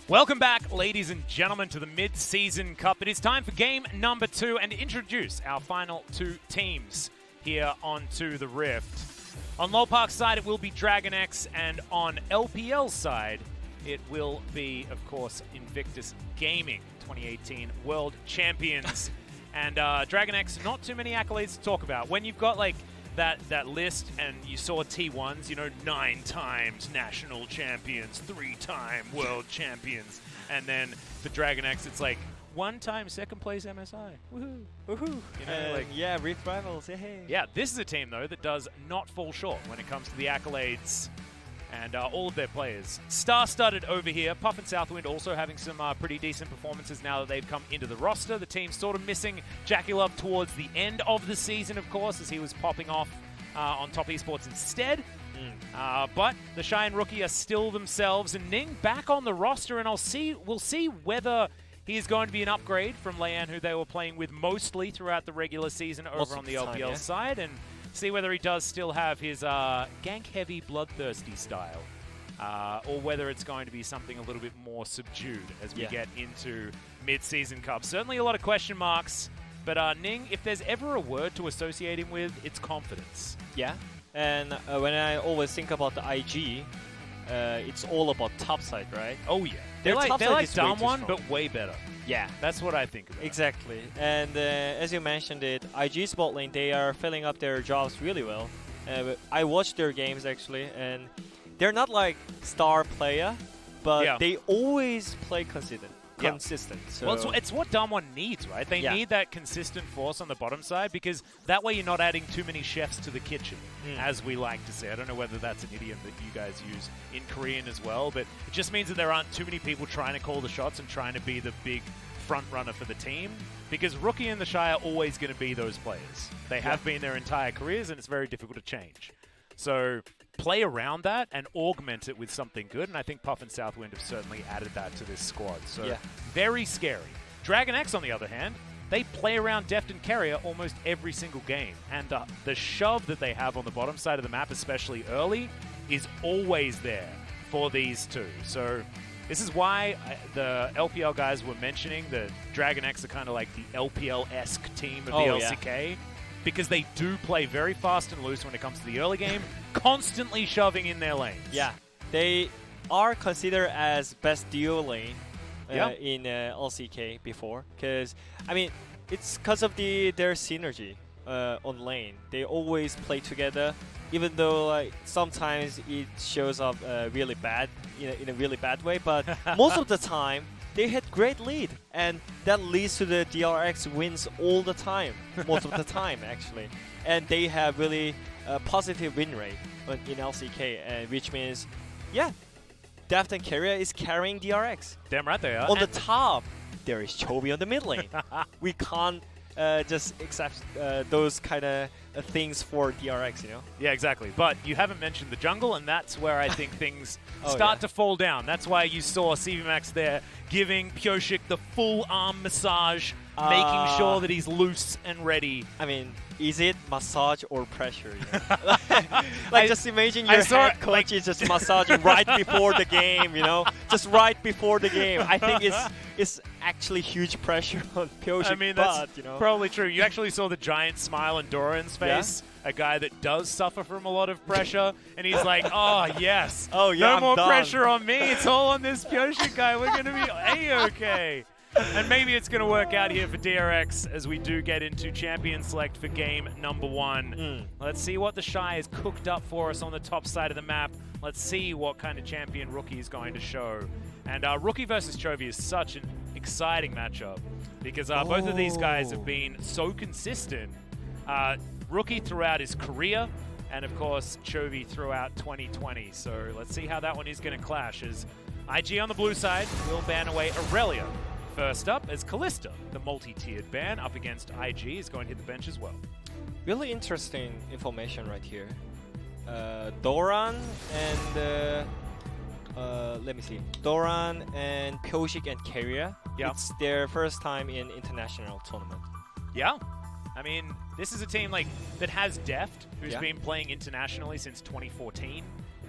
Welcome back, ladies and gentlemen, to the Mid-Season Cup. It is time for game number 2 and to introduce our final 2 teams here onto the Rift. On Lowpark's side, it will be DRX, and on LPL's side, it will be, of course, Invictus Gaming, 2018 World Champions. And DRX, not too many accolades to talk about. When you've got, like, that list and you saw T1s, you know, 9 times national champions, 3-time world champions. And then for DRX, it's like 1-time second place MSI. Woohoo! Woohoo! You know, like, yeah, Rift Rivals, hey. Yeah, this is a team, though, that does not fall short when it comes to the accolades and all of their players. Star-studded over here. Puff and Southwind also having some pretty decent performances now that they've come into the roster. The team's sort of missing Jackie Love towards the end of the season, of course, as he was popping off on Top Esports instead. But the Shy and Rookie are still themselves, and Ning back on the roster, and we'll see whether he is going to be an upgrade from Leian, who they were playing with mostly throughout the regular season over on the LPL side, and see whether he does still have his gank-heavy, bloodthirsty style, or whether it's going to be something a little bit more subdued as we get into Mid-Season Cup. Certainly a lot of question marks, but Ning, if there's ever a word to associate him with, it's confidence. Yeah, and when I always think about the IG, it's all about topside, right? Oh yeah, they're like Damwon, but way better. Yeah, that's what I think about. Exactly. And as you mentioned it, IG bot lane, they are filling up their jobs really well. I watched their games actually, and they're not like star player, but they always play consistent. So well, it's what Damwon needs, right? They need that consistent force on the bottom side, because that way you're not adding too many chefs to the kitchen, as we like to say. I don't know whether that's an idiom that you guys use in Korean as well, but it just means that there aren't too many people trying to call the shots and trying to be the big front runner for the team, because Rookie and the Shy are always going to be those players. They have been their entire careers, and it's very difficult to change. So play around that and augment it with something good, and I think Puff and Southwind have certainly added that to this squad. So very scary. DRX, on the other hand, they play around Deft and Carrier almost every single game, and the shove that they have on the bottom side of the map, especially early, is always there for these two. So this is why the LPL guys were mentioning that DRX are kind of like the LPL-esque team of the LCK. Because they do play very fast and loose when it comes to the early game, constantly shoving in their lanes. Yeah, they are considered as best duo lane in LCK before. Because, I mean, it's because of their synergy on lane. They always play together, even though like sometimes it shows up really bad, in a really bad way. But most of the time, they had great lead, and that leads to the DRX wins all the time, most of the time actually. And they have really positive win rate in LCK, which means, Deft and Carrier is carrying DRX. Damn right they are. On the top, there is Chovy on the mid lane. We can't just accept those kind of things for DRX, you know? Yeah, exactly. But you haven't mentioned the jungle, and that's where I think things start to fall down. That's why you saw CVMAX there giving Pyoshik the full arm massage, making sure that he's loose and ready. I mean, is it massage or pressure? You know? like just imagine your head coach is just massaging right before the game, you know? Just right before the game. I think it's actually huge pressure on Pyoshik. I mean, that's probably true. You actually saw the giant smile on Doran's face, a guy that does suffer from a lot of pressure, and he's like, oh, yes. Oh, yeah, no more pressure on me. It's all on this Pyoshik guy. We're going to be A-okay. And maybe it's going to work out here for DRX as we do get into champion select for game number 1. Let's see what the Shy has cooked up for us on the top side of the map. Let's see what kind of champion Rookie is going to show. And Rookie versus Chovy is such an exciting matchup because both of these guys have been so consistent. Rookie throughout his career, and of course Chovy throughout 2020. So let's see how that one is going to clash, as IG on the blue side will ban away Aurelia. First up, as Kalista, the multi-tiered ban, up against IG, is going to hit the bench as well. Really interesting information right here. Doran and let me see. Doran and Pyoshik and Carrier. It's their first time in international tournament. Yeah. I mean, this is a team like that has Deft, who's been playing internationally since 2014.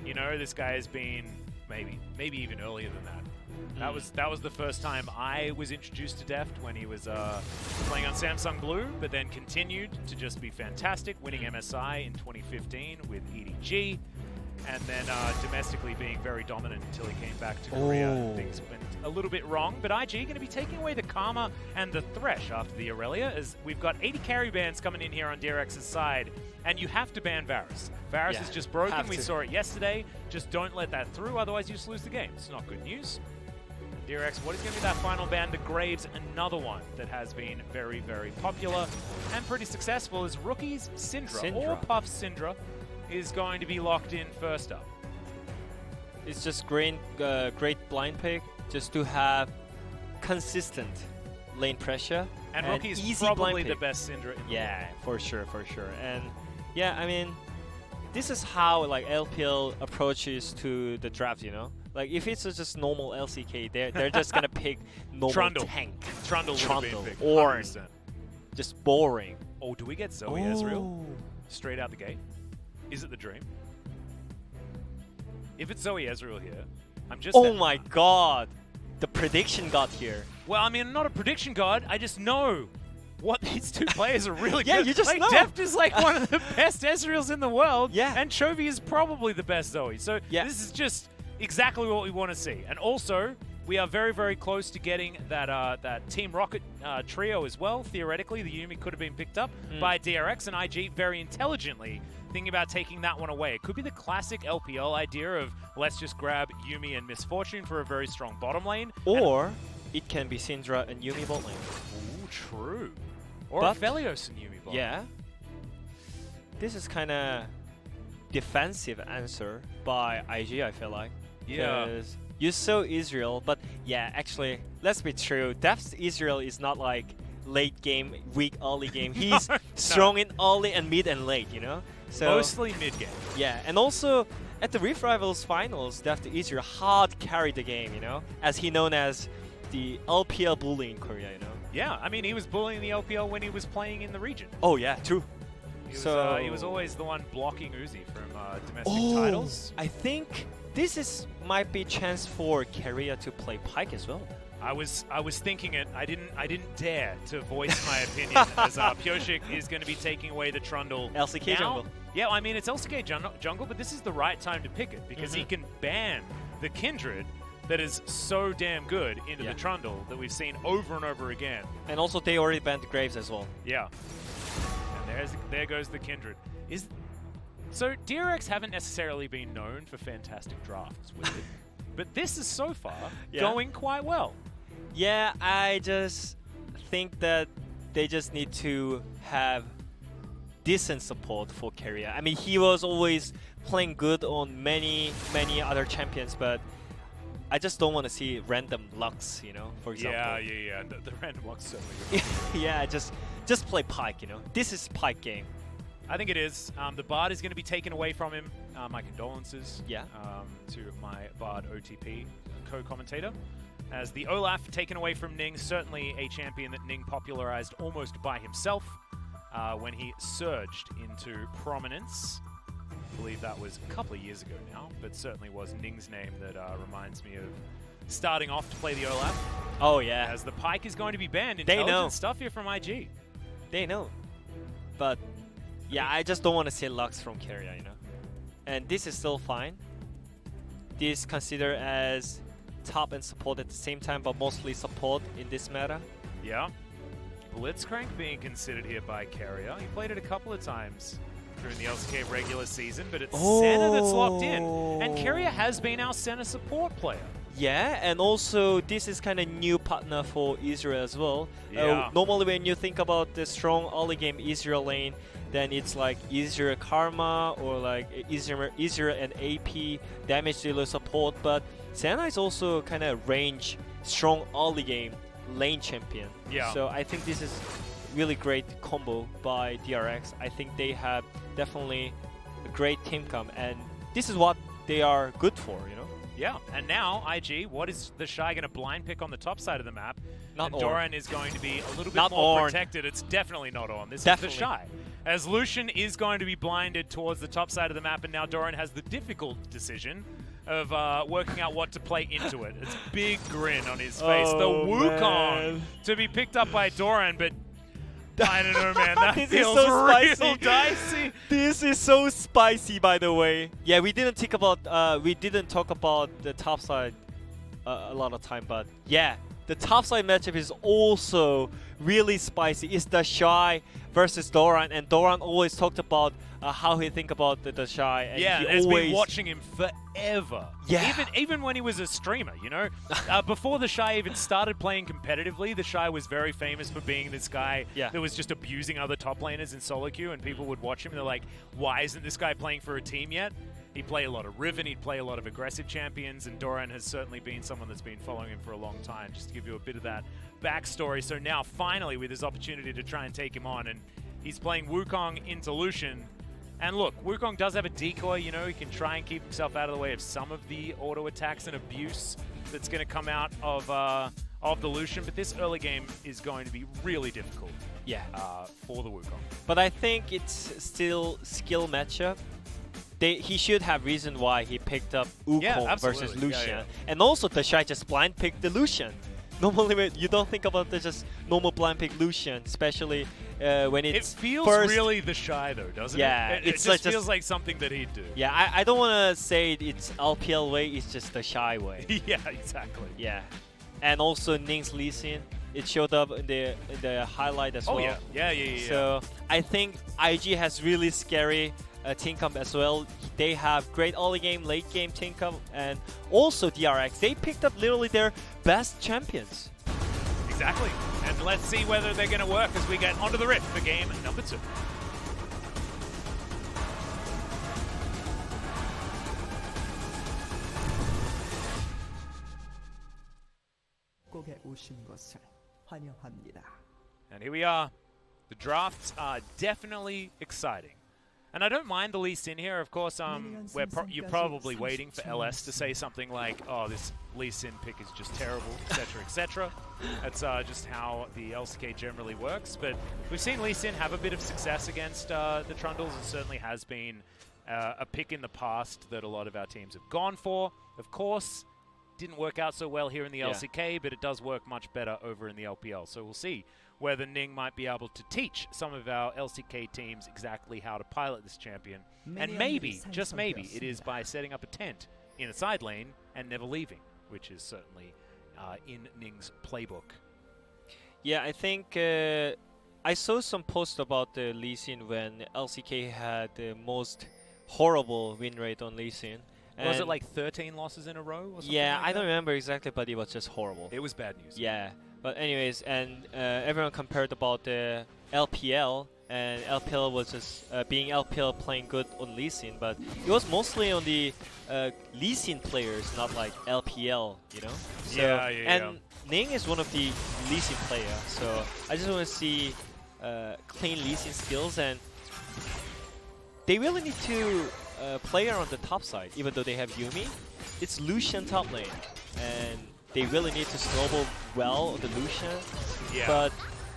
You know, this guy has been maybe even earlier than that. That was the first time I was introduced to Deft when he was playing on Samsung Blue, but then continued to just be fantastic, winning MSI in 2015 with EDG, and then domestically being very dominant until he came back to Korea. And things went a little bit wrong, but IG going to be taking away the Karma and the Thresh after the Aurelia, as we've got 80 carry bans coming in here on DRX's side, and you have to ban Varus. Varus is just broken. We saw it yesterday. Just don't let that through, otherwise you just lose the game. It's not good news. DRX, what is going to be that final ban? The Graves, another one that has been very, very popular and pretty successful, is Rookie's Syndra. Or Puff's Syndra is going to be locked in first up. It's just great blind pick, just to have consistent lane pressure. And Rookie's probably the best Syndra in the world. For sure. And yeah, I mean, this is how like LPL approaches to the draft, you know? Like, if it's just normal LCK, they're just gonna pick normal tank. Trundle would be picked, or 100%. Just boring. Oh, do we get Zoe Ezreal straight out the gate? Is it the dream? If it's Zoe Ezreal here, I'm just... Oh my god! The prediction god here. Well, I mean, not a prediction god, I just know what these two players are really good. Yeah, you just know. Deft is like one of the best Ezreals in the world, yeah. And Chovy is probably the best Zoe. So this is just exactly what we want to see. And also, we are very, very close to getting that Team Rocket trio as well. Theoretically, the Yuumi could have been picked up by DRX, and IG very intelligently thinking about taking that one away. It could be the classic LPL idea of let's just grab Yuumi and Misfortune for a very strong bottom lane. Or it can be Syndra and Yuumi bot lane. Ooh, true. Or Aphelios and Yuumi bot lane. Yeah. This is kind of defensive answer by IG, I feel like. Yeah. Because you saw Israel, but yeah, actually, let's be true. Deft's Israel is not like late game, weak early game. He's strong in early and mid and late, you know? So mostly mid game. Yeah, and also at the Rift Rivals finals, Deft Israel hard carried the game, you know? As he known as the LPL bully in Korea, you know? Yeah, I mean, he was bullying the LPL when he was playing in the region. Oh yeah, true. He was always the one blocking Uzi from domestic titles. I think this might be a chance for Korea to play Pyke as well. I was thinking it. I didn't dare to voice my opinion as Pyoshik is going to be taking away the Trundle. LCK jungle. Yeah, I mean, it's LCK jungle, but this is the right time to pick it because he can ban the Kindred that is so damn good into the Trundle that we've seen over and over again. And also they already banned the Graves as well. Yeah. And there goes the Kindred. So DRX haven't necessarily been known for fantastic drafts with it, but this is so far going quite well. Yeah, I just think that they just need to have decent support for Korea. I mean, he was always playing good on many other champions, but I just don't want to see random Lux, you know, for example. Yeah. The random Lux certainly. Yeah, just play Pyke, you know. This is Pyke game. I think it is. The Bard is going to be taken away from him. My condolences to my Bard OTP co-commentator. As the Olaf taken away from Ning, certainly a champion that Ning popularized almost by himself when he surged into prominence. I believe that was a couple of years ago now, but certainly was Ning's name that reminds me of starting off to play the Olaf. Oh, yeah. As the Pyke is going to be banned. They know. Stuff here from IG. They know. But, yeah, I just don't want to see Lux from Korea, you know. And this is still fine. This considered as top and support at the same time, but mostly support in this meta. Yeah. Blitzcrank being considered here by Carrier. He played it a couple of times during the LCK regular season, but it's Senna that's locked in. And Carrier has been our Senna support player. Yeah, and also this is kind of new partner for Israel as well. Yeah. Normally when you think about the strong early game Israel lane, then it's like Israel Karma or like Israel and AP damage dealer support, but Senna is also kind of range strong early game lane champion. Yeah. So I think this is really great combo by DRX. I think they have definitely a great team comp, and this is what they are good for, you know? Yeah, and now IG, what is the Shy going to blind pick on the top side of the map? Not and Doran is going to be a little bit not more Ornn. protected. It's definitely not on. This Definitely. is the Shy. As Lucian is going to be blinded towards the top side of the map, and now Doran has the difficult decision of working out what to play into it. It's a big grin on his face. The Wukong to be picked up by Doran, but I don't know, man. That This feels is so real spicy. dicey. This is so spicy, by the way. Yeah, we didn't talk about the top side a lot of time, but yeah, the top side matchup is also really spicy. It's the Shy versus Doran, and Doran always talked about how he think about the Shy. And Yeah, he has always been watching him forever. Yeah. Even when he was a streamer, you know, before the Shy even started playing competitively, the Shy was very famous for being this guy that was just abusing other top laners in solo queue, and people would watch him and they're like, why isn't this guy playing for a team yet? He'd play a lot of Riven, he'd play a lot of aggressive champions, and Doran has certainly been someone that's been following him for a long time, just to give you a bit of that backstory. So now, finally, with his opportunity to try and take him on, and he's playing Wukong into Lucian. And look, Wukong does have a decoy, you know, he can try and keep himself out of the way of some of the auto attacks and abuse that's going to come out of the Lucian, but this early game is going to be really difficult for the Wukong. But I think it's still skill matchup. He should have reason why he picked up Wukong versus Lucian. And also the Shy just blind picked the Lucian. Normally you don't think about the just normal blind pick Lucian, especially when it's It feels really the Shy though, doesn't it? Yeah, It just feels like something that he'd do. Yeah, I don't want to say it's LPL way, it's just the Shy way. Yeah, exactly. Yeah. And also Ning's Lee Sin, it showed up in the highlight as well. Oh yeah. So I think IG has really scary team comp as well. They have great early game, late game team comp, and also DRX. They picked up literally their best champions. Exactly. And let's see whether they're going to work as we get onto the Rift for game number 2. And here we are. The drafts are definitely exciting. And I don't mind the Lee Sin here. Of course, you're probably waiting for LS to say something like, oh, this Lee Sin pick is just terrible, etc., etc. That's just how the LCK generally works. But we've seen Lee Sin have a bit of success against the Trundles. It certainly has been a pick in the past that a lot of our teams have gone for. Of course, didn't work out so well here in the LCK, but it does work much better over in the LPL. So we'll see whether Ning might be able to teach some of our LCK teams exactly how to pilot this champion. And maybe, just maybe, it is by setting up a tent in a side lane and never leaving, which is certainly in Ning's playbook. Yeah, I think I saw some posts about the Lee Sin when LCK had the most horrible win rate on Lee Sin. Was it like 13 losses in a row or something? Yeah, like I don't remember exactly, but it was just horrible. It was bad news. Yeah, but anyways, and everyone compared about the LPL, and LPL was just being LPL playing good on Lee Sin, but it was mostly on the Lee Sin players, not like LPL, you know? So, and Ning is one of the Lee Sin players, so I just want to see clean Lee Sin skills, and they really need to player on the top side, even though they have Yuumi. It's Lucian top lane, and they really need to snowball well on the Lucian. Yeah. But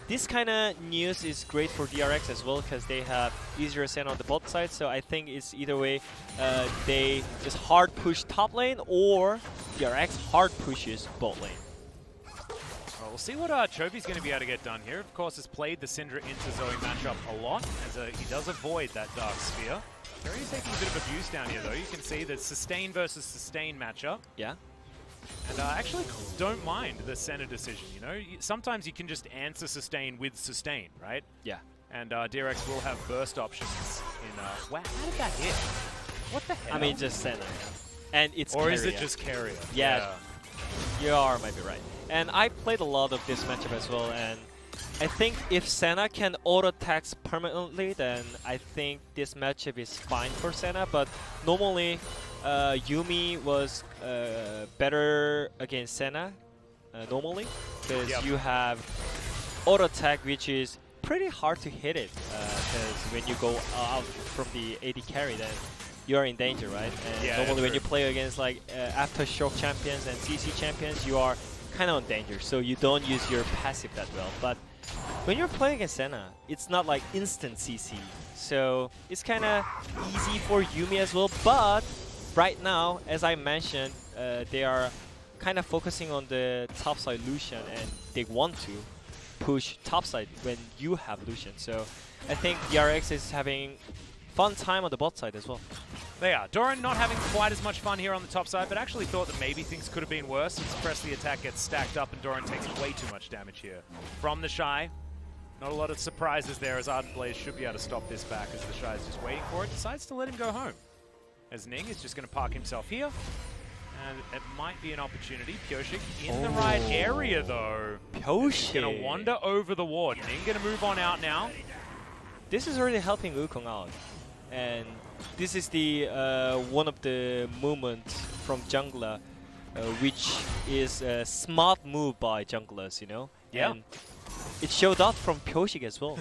this kind of news is great for DRX as well, because they have easier ascent on the bot side, so I think it's either way they just hard push top lane, or DRX hard pushes bot lane. Well, we'll see what Chovy's going to be able to get done here. Of course, has played the Syndra into Zoe matchup a lot, as he does avoid that Dark Sphere. He's taking a bit of abuse down here, though. You can see the sustain versus sustain matchup. Yeah. And I actually don't mind the center decision, you know? Sometimes you can just answer sustain with sustain, right? Yeah. And DRX will have burst options in... wow, how did that hit? What the hell? I mean, just center. And it's Or carrier. is it just carrier? Yeah. You might be right. And I played a lot of this matchup as well, and I think if Senna can auto-tax permanently, then I think this matchup is fine for Senna, but normally Yuumi was better against Senna, normally, because you have auto-attack, which is pretty hard to hit it, because when you go out from the AD carry, then you're in danger, right? And normally when you play against like Aftershock champions and CC champions, you are kind of in danger, so you don't use your passive that well. But when you're playing against Senna, it's not like instant CC, so it's kind of easy for Yuumi as well. But right now, as I mentioned, they are kind of focusing on the topside Lucian, and they want to push topside when you have Lucian. So I think DRX is having fun time on the bot side as well. They are. Doran not having quite as much fun here on the top side, but actually thought that maybe things could have been worse. And Suppress the attack gets stacked up, and Doran takes way too much damage here. From the Shy, not a lot of surprises there, as Ardent Blaze should be able to stop this back, as the Shy is just waiting for it. Decides to let him go home. As Ning is just going to park himself here. And it might be an opportunity. Pyoshik in the right area, though. Pyoshik going to wander over the ward. Ning going to move on out now. This is already helping Wukong out. And this is the one of the movements from jungler, which is a smart move by junglers, you know? Yeah. And it showed up from Pyoshik as well.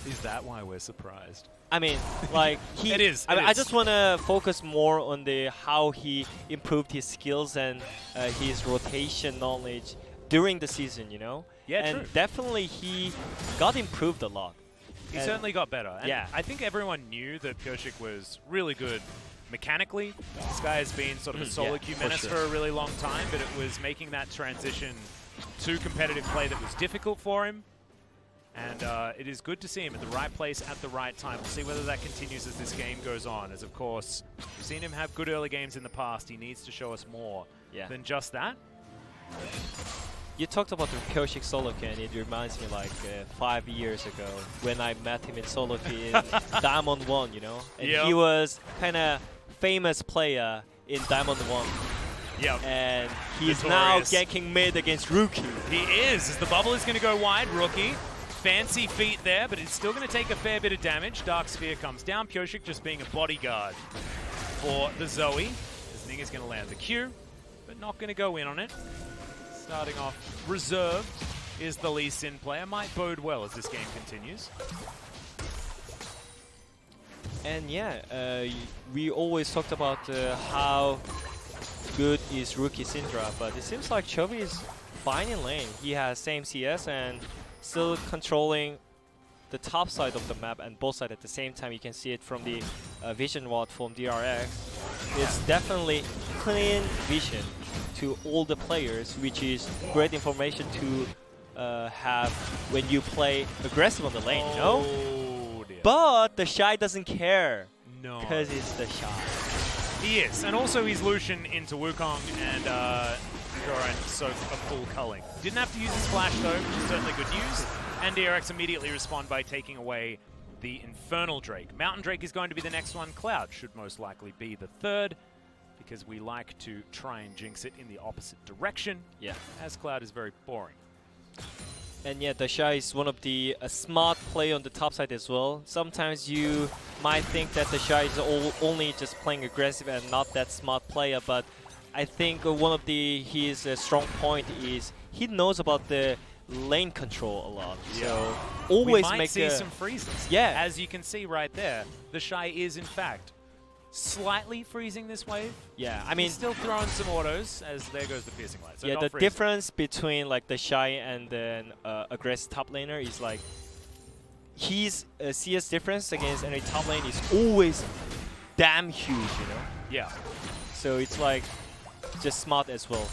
Is that why we're surprised? I mean, like he. It is. I just want to focus more on the how he improved his skills and his rotation knowledge during the season. You know. Yeah, and true. definitely he got improved a lot. He certainly got better. And yeah. I think everyone knew that Pyoshik was really good mechanically. This guy has been sort of a solo queue menace for a really long time, but it was making that transition to competitive play that was difficult for him. And it is good to see him at the right place at the right time. We'll see whether that continues as this game goes on. As, of course, we've seen him have good early games in the past. He needs to show us more than just that. You talked about the Pyoshik solo queue, and it reminds me like 5 years ago when I met him in solo queue in Diamond 1, you know? And he was kind of famous player in Diamond 1. Yep. And he's now ganking mid against Rookie. He is, as the bubble is going to go wide. Rookie. Fancy feet there, but it's still going to take a fair bit of damage. Dark Sphere comes down. Pyoshik just being a bodyguard for the Zoe. As Ning is going to land the Q, but not going to go in on it. Starting off reserved is the Lee Sin player. Might bode well as this game continues. And yeah, we always talked about how good is Rookie Syndra, but it seems like Chovy is fine in lane. He has same CS and still controlling the top side of the map and both sides at the same time. You can see it from the vision ward from DRX. It's definitely clean vision to all the players, which is great information to have when you play aggressive on the lane, you know? Dear. But the Shy doesn't care. No. Because it's the Shy. He is, and also he's Lucian into Wukong and Doran so a full culling. Didn't have to use his flash though, which is certainly good news. And DRX immediately respond by taking away the Infernal Drake. Mountain Drake is going to be the next one. Cloud should most likely be the third, because we like to try and jinx it in the opposite direction. Yeah. As Cloud is very boring. And yeah, the Shy is one of the smart play on the top side as well. Sometimes you might think that the Shy is only just playing aggressive and not that smart player, but I think one of his strong point is he knows about the lane control a lot. Yeah. So always we might see some freezes. Yeah. As you can see right there, the Shy is in fact slightly freezing this wave. Yeah, I mean, he's still throwing some autos, as there goes the piercing light. So yeah, the freezing. difference between like the Shy and then aggressive top laner is like his CS difference against any top lane is always damn huge, you know? Yeah. So it's like just smart as well.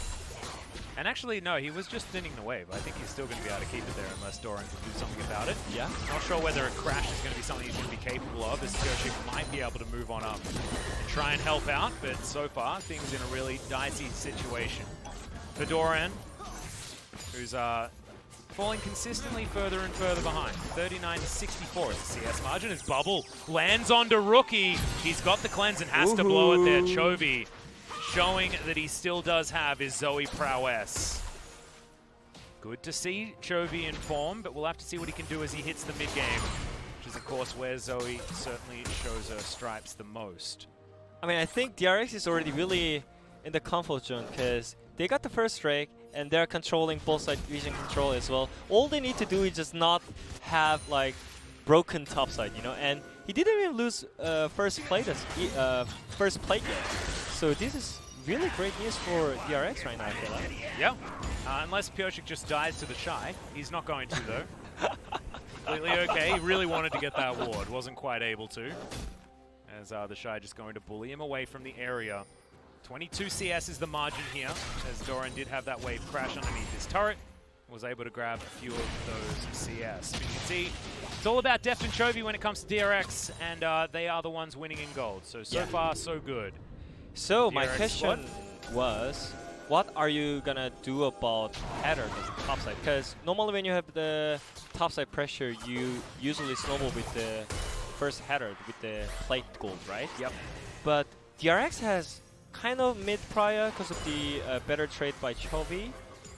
And actually, no, he was just thinning the wave. I think he's still going to be able to keep it there unless Doran can do something about it. Yeah. Not sure whether a crash is going to be something he's going to be capable of, as Pyoshik might be able to move on up and try and help out, but so far, things in a really dicey situation. For Doran, who's falling consistently further and further behind. 39 to 64 is the CS margin. His bubble lands onto Rookie. He's got the cleanse and has to blow it there. Chovy showing that he still does have his Zoe prowess. Good to see Chovy in form, but we'll have to see what he can do as he hits the mid-game, which is, of course, where Zoe certainly shows her stripes the most. I mean, I think DRX is already really in the comfort zone because they got the first Drake and they're controlling both side vision control as well. All they need to do is just not have like broken top side, you know. And he didn't even lose first play game. So this is really great news for DRX right now, I feel like. Yeah. Unless Pyoshik just dies to the Shy. He's not going to, though. Completely okay. He really wanted to get that ward. Wasn't quite able to. as the Shy just going to bully him away from the area. 22 CS is the margin here, as Doran did have that wave crash underneath his turret. Was able to grab a few of those CS. But you can see it's all about Deft and Chovy when it comes to DRX, and they are the ones winning in gold. So far, so good. So DRX my question was, what are you gonna do about header as the topside? Because normally when you have the topside pressure, you usually snowball with the first header with the plate gold, right? Yep. But DRX has kind of mid prior because of the better trade by Chovy.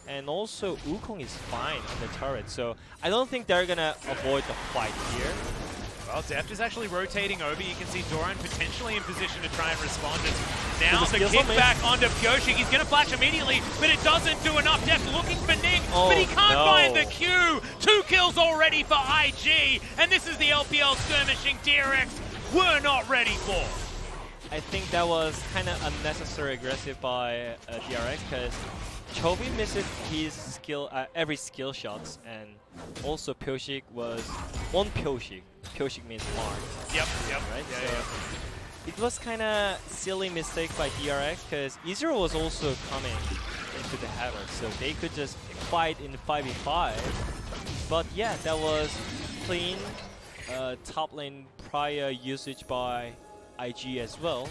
And also, Wukong is fine on the turret, so I don't think they're gonna avoid the fight here. Well, Deft is actually rotating over. You can see Doran potentially in position to try and respond. Now the kickback onto Pyoshik. He's gonna flash immediately, but it doesn't do enough. Deft looking for Ning, but he can't find the Q. 2 kills already for IG, and this is the LPL skirmishing DRX were not ready for. I think that was kind of unnecessary aggressive by DRX, because Chovy missed his skill, every skill shots, and also Pyoshik was on Pyoshik. Pyoshik means mark. Yep. Right? Yeah, so yeah. It was kind of silly mistake by DRX, because Ezreal was also coming into the header, so they could just fight in 5v5. But yeah, that was clean top lane prior usage by IG as well.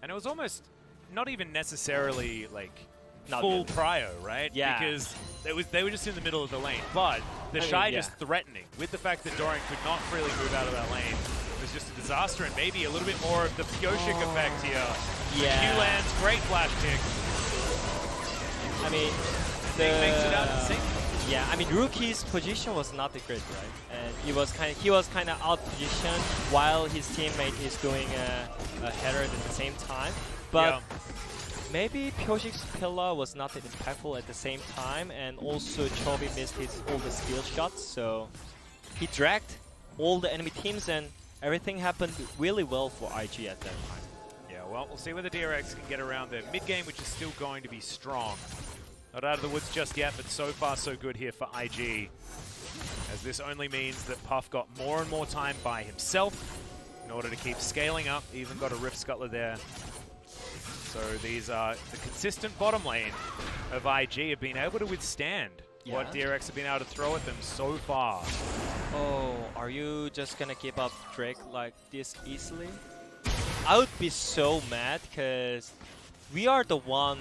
And it was almost not even necessarily like Not full good. prio, right? Yeah. Because they were just in the middle of the lane. But the Shy just threatening, with the fact that Doran could not freely move out of that lane, was just a disaster, and maybe a little bit more of the Pyoshik effect here. Yeah. Q lands, great flash kick. I mean, Makes it out to sync. Yeah, I mean, Rookie's position was not that great, right? And he was kind of out positioned while his teammate is doing a header at the same time. But maybe Pyoshik's pillar was not that impactful at the same time, and also Chovy missed all the skill shots, so he dragged all the enemy teams, and everything happened really well for IG at that time. Yeah, well, we'll see whether DRX can get around the mid game, which is still going to be strong. Not out of the woods just yet, but so far so good here for IG. As this only means that Puff got more and more time by himself in order to keep scaling up. Even got a Rift Scuttler there. So these are the consistent bottom lane of IG have been able to withstand what DRX have been able to throw at them so far. Oh, are you just gonna give up Drake like this easily? I would be so mad, because we are the one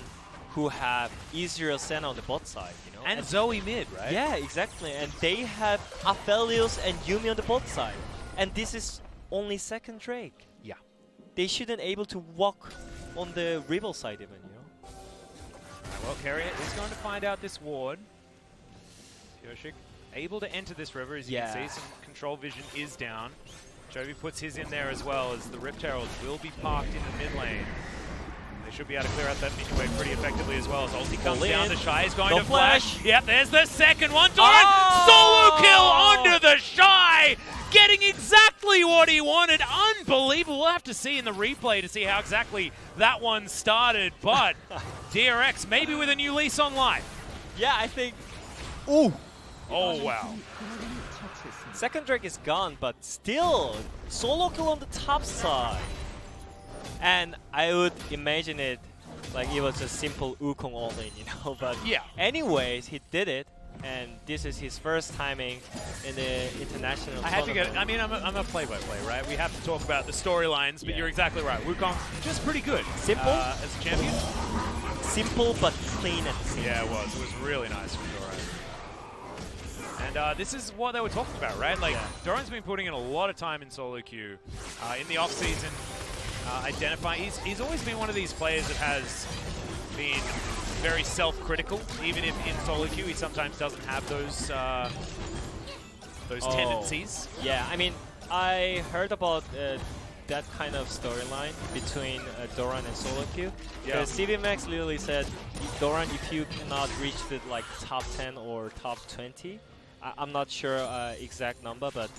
who have easier Senna on the bot side, you know? And Zoe mid, right? Yeah, exactly. And they have Aphelios and Yuumi on the bot side. And this is only second Drake. Yeah. They shouldn't able to walk on the Rebel side even, you know? Right, well, Carrier is going to find out this ward. Pyoshik able to enter this river, as you can see. Some control vision is down. Chovy puts his in there as well, as the Rift Heralds will be parked in the mid lane. They should be able to clear out that minion wave pretty effectively as well. As ulti comes down, the Shy is going to flash. Yep, there's the second one. Doran, solo kill onto the Shy! Getting exactly what he wanted. Unbelievable. We'll have to see in the replay to see how exactly that one started. But DRX maybe with a new lease on life. Yeah, I think... Ooh! Oh, wow. Second Drake is gone, but still, solo kill on the top side. And I would imagine it like it was a simple Wukong all-in, you know. But anyways, he did it, and this is his first timing in the international I had to get. I mean, I'm a play-by-play, right? We have to talk about the storylines, but you're exactly right. Wukong just pretty good. Simple as a champion. Simple but clean at the same time. Yeah, it was. It was really nice from Doran. And this is what they were talking about, right? Like Doran's been putting in a lot of time in solo queue in the off-season. He's always been one of these players that has been very self-critical, even if in solo queue he sometimes doesn't have those tendencies. Yeah, I mean, I heard about that kind of storyline between Doran and solo queue. Yeah. CVMax literally said, Doran, if you cannot reach the like top 10 or top 20, I'm not sure exact number, but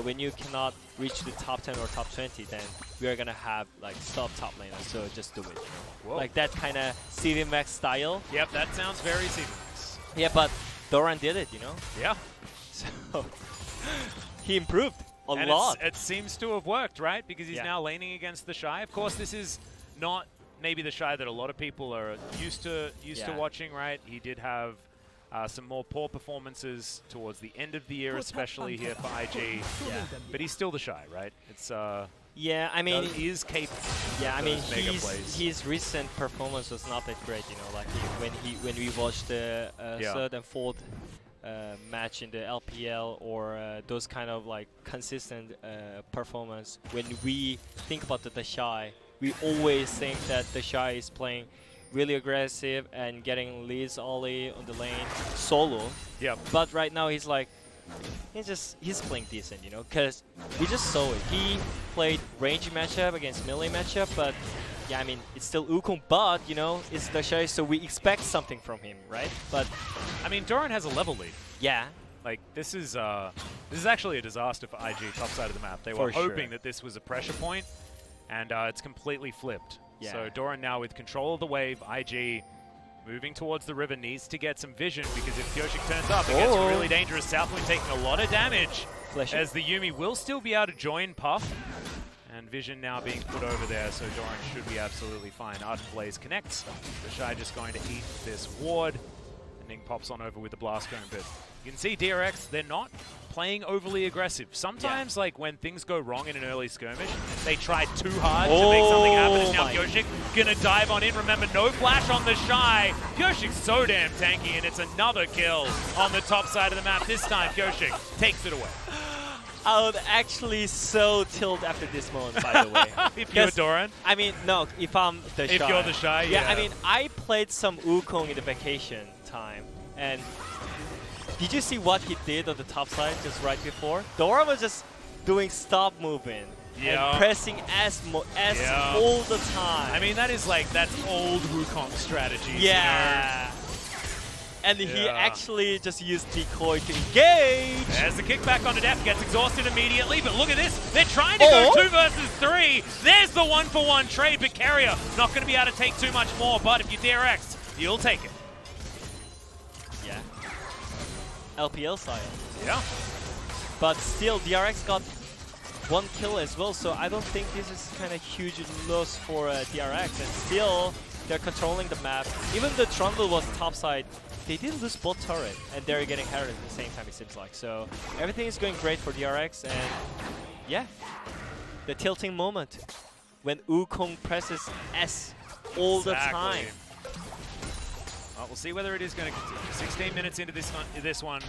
when you cannot reach the top 10 or top 20, then we are gonna have like sub top laner, so just do it. Like that kind of CVMax style. Yep, that sounds very CVMax. Yeah, but Doran did it, you know? Yeah. So he improved. a lot. It seems to have worked, right? Because he's now laning against the Shy. Of course, this is not maybe the Shy that a lot of people are used to watching, right? He did have some more poor performances towards the end of the year, especially here for IG. But he's still the Shy, right? It's yeah, I mean, he is capable. Yeah, I mean, his recent performance was not that great, you know. Like when we watched the third and fourth match in the LPL or those kind of like consistent performance. When we think about the Shy, we always think that the Shy is playing really aggressive and getting leads early on the lane solo. But right now he's like, he's playing decent, you know, because we just saw it. He played range matchup against melee matchup, but yeah, I mean, it's still Wukong, but you know, it's the Shy, so we expect something from him, right? But I mean, Doran has a level lead. Yeah. Like this is actually a disaster for IG top side of the map. They were hoping that this was a pressure point, and it's completely flipped. So Doran now with control of the wave. IG moving towards the river needs to get some vision, because if Kyoshik turns up, it gets really dangerous. Southwind taking a lot of damage as the Yuumi will still be able to join Puff. And vision now being put over there, so Doran should be absolutely fine. Ardent Blaze connects. The Shy just going to eat this ward. And Ning pops on over with the blast cone, but you can see DRX, they're not playing overly aggressive. Sometimes, like when things go wrong in an early skirmish, they try too hard to make something happen. And now Kyoshik gonna dive on in. Remember, no flash on the Shy. Kyoshik's so damn tanky, and it's another kill on the top side of the map. This time, Kyoshik takes it away. I would actually so tilt after this moment, by the way. If you're Doran? I mean, no, if I'm the Shy. If you're the Shy, yeah. I mean, I played some Wukong in the vacation time, and did you see what he did on the top side just right before? Doran was just doing stop movement and pressing S all the time. I mean, that is like, that's old Wukong strategy. Yeah. You know? And he actually just used decoy to engage. There's the kickback on the depth, gets exhausted immediately, but look at this. They're trying to go 2 versus 3. There's the 1-for-1 trade, but Carrier not going to be able to take too much more, but if you're DRX, you'll take it. Yeah. LPL style. Yeah. But still, DRX got 1 kill as well, so I don't think this is kind of huge loss for DRX. And still, they're controlling the map. Even the Trundle was topside, they did lose both turret, and they're getting Herald at the same time, it seems like. So everything is going great for DRX, and yeah, the tilting moment when Wukong presses S all the time. Well, we'll see whether it is going to continue. 16 minutes into this one,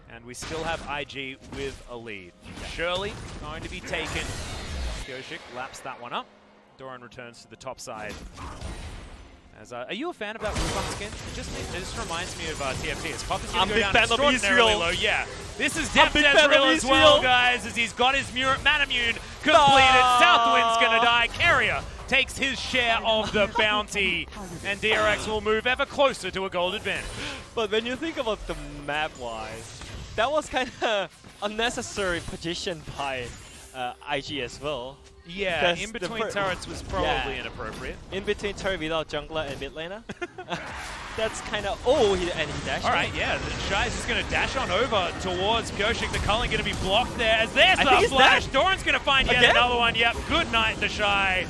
and we still have IG with a lead. Shirley going to be taken. Kyoshik laps that one up. Doran returns to the top side. As, are you a fan of that Wukong skin? It just reminds me of TFT. His pop is going to go down extraordinarily low. Yeah, this is Depth Ezreal as well, guys, as he's got his Manamune completed. Southwind's going to die. Carrier takes his share of the bounty, and DRX will move ever closer to a gold advantage. But when you think about the map-wise, that was kind of unnecessary position by IG as well. Yeah, in between turrets was probably inappropriate. In between turret without jungler and mid laner. That's kind of... Oh, and he dashed. All right, yeah, the Shy's just going to dash on over towards Kyoshik. The culling going to be blocked there. As there's the flash. Doran's going to find yet another one. Yep, good night, the Shy.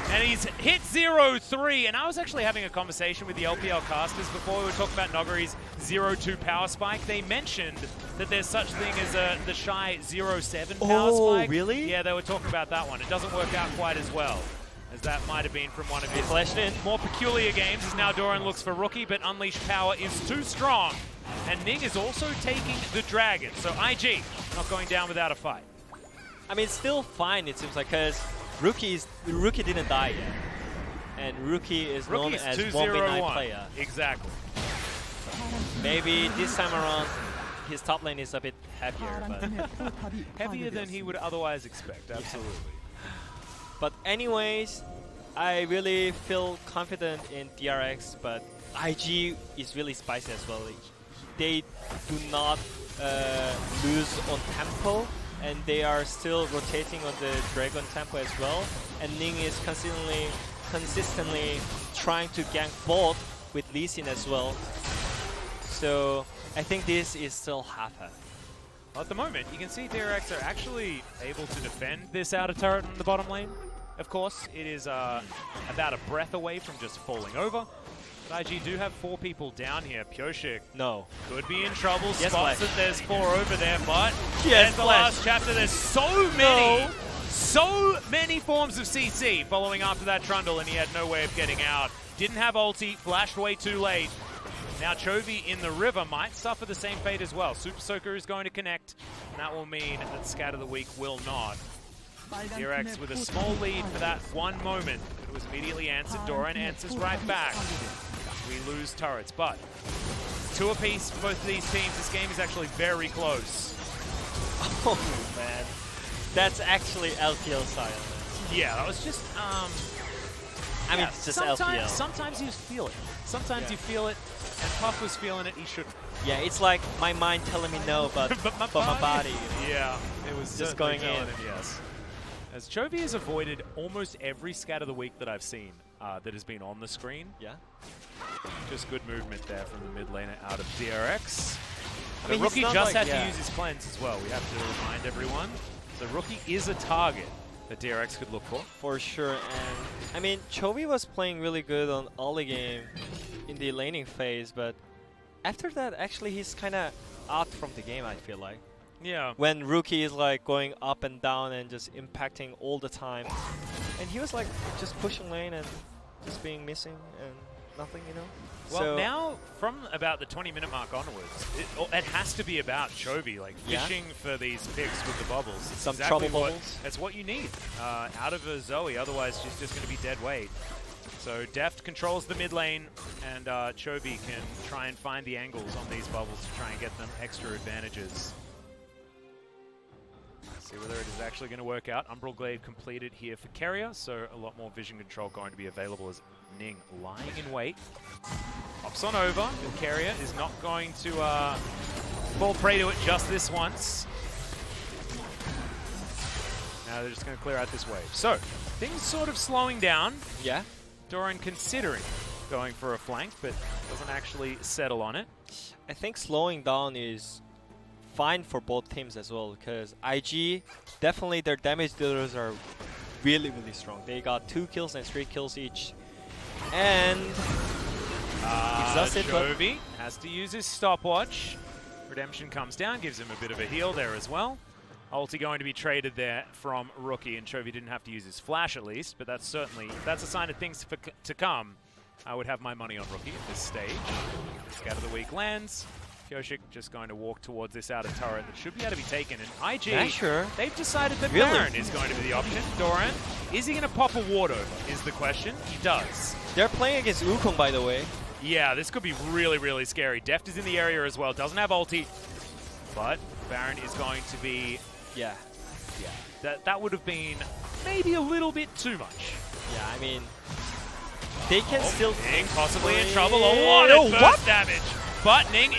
And he's hit 0-3, and I was actually having a conversation with the LPL casters before we were talking about Nogari's 0-2 power spike. They mentioned that there's such thing as the Shy 0-7 power spike. Oh, really? Yeah, they were talking about that one. It doesn't work out quite as well, as that might have been from one of his more peculiar games, as now Doran looks for Rookie, but Unleashed Power is too strong. And Ning is also taking the Dragon, so IG not going down without a fight. I mean, it's still fine, it seems like, because Rookie didn't die yet, and Rookie is known as 1v9 player. Exactly. Maybe this time around, his top lane is a bit heavier, but heavier than he would otherwise expect. Absolutely. Yeah. But anyways, I really feel confident in DRX, but IG is really spicy as well. They do not lose on tempo, and they are still rotating on the Dragon tempo as well. And Ning is consistently trying to gank both with Lee Sin as well. So I think this is still half-half. Well, at the moment, you can see DRX are actually able to defend this outer turret in the bottom lane. Of course, it is about a breath away from just falling over. But IG do have 4 people down here. Pyoshik could be in trouble. Yes, Spots that there's 4 over there, but yes, the last chapter, there's so many forms of CC following after that trundle, and he had no way of getting out. Didn't have ulti, flashed way too late. Now Chovy in the river might suffer the same fate as well. Super Soaker is going to connect, and that will mean that Scat of the Week will not. DRX with a small lead for that one moment. It was immediately answered. Doran answers right back. We lose turrets, but 2 apiece for both of these teams. This game is actually very close. Oh man, that's actually LPL style. Yeah, that was just I mean, it's just LPL. Sometimes you feel it. Sometimes you feel it, and Puff was feeling it. He shouldn't. Yeah, it's like my mind telling me no, but my body. Yeah, it was just going in. Him, yes. As Chovy has avoided almost every Scat of the Week that I've seen that has been on the screen. Yeah. Just good movement there from the mid laner out of DRX. I mean, Rookie just had to use his cleanse as well. We have to remind everyone. So Rookie is a target that DRX could look for. For sure. And I mean, Chovy was playing really good on early game in the laning phase, but after that, actually, he's kind of out from the game, I feel like. Yeah. When Rookie is like going up and down and just impacting all the time. And he was like just pushing lane and just being missing and nothing, you know? Well, so now from about the 20-minute mark onwards, it has to be about Chovy, like fishing for these picks with the bubbles. It's some exactly trouble bubbles. That's what you need out of a Zoe, otherwise she's just going to be dead weight. So Deft controls the mid lane, and Chovy can try and find the angles on these bubbles to try and get them extra advantages. See whether it is actually going to work out. Umbral Glaive completed here for Carrier, so a lot more vision control going to be available as Ning lying in wait. Hops on over. The Carrier is not going to fall prey to it just this once. Now they're just going to clear out this wave. So, things sort of slowing down. Yeah. Doran considering going for a flank, but doesn't actually settle on it. I think slowing down is fine for both teams as well, because IG, definitely their damage dealers are really, really strong. They got 2 kills and 3 kills each. And Chovy has to use his stopwatch. Redemption comes down, gives him a bit of a heal there as well. Ulti going to be traded there from Rookie, and Chovy didn't have to use his flash at least, but that's a sign of things to come. I would have my money on Rookie at this stage. Scat of the Week lands. Pyoshik just going to walk towards this outer turret that should be able to be taken. And IG, they've decided that Baron is going to be the option. Doran, is he going to pop a ward over is the question. He does. They're playing against Wukong, by the way. Yeah, this could be really, really scary. Deft is in the area as well. Doesn't have ulti. But Baron is going to be... Yeah. That would have been maybe a little bit too much. Yeah, I mean... They can still... Ning possibly in trouble. A lot of burst damage. But Ning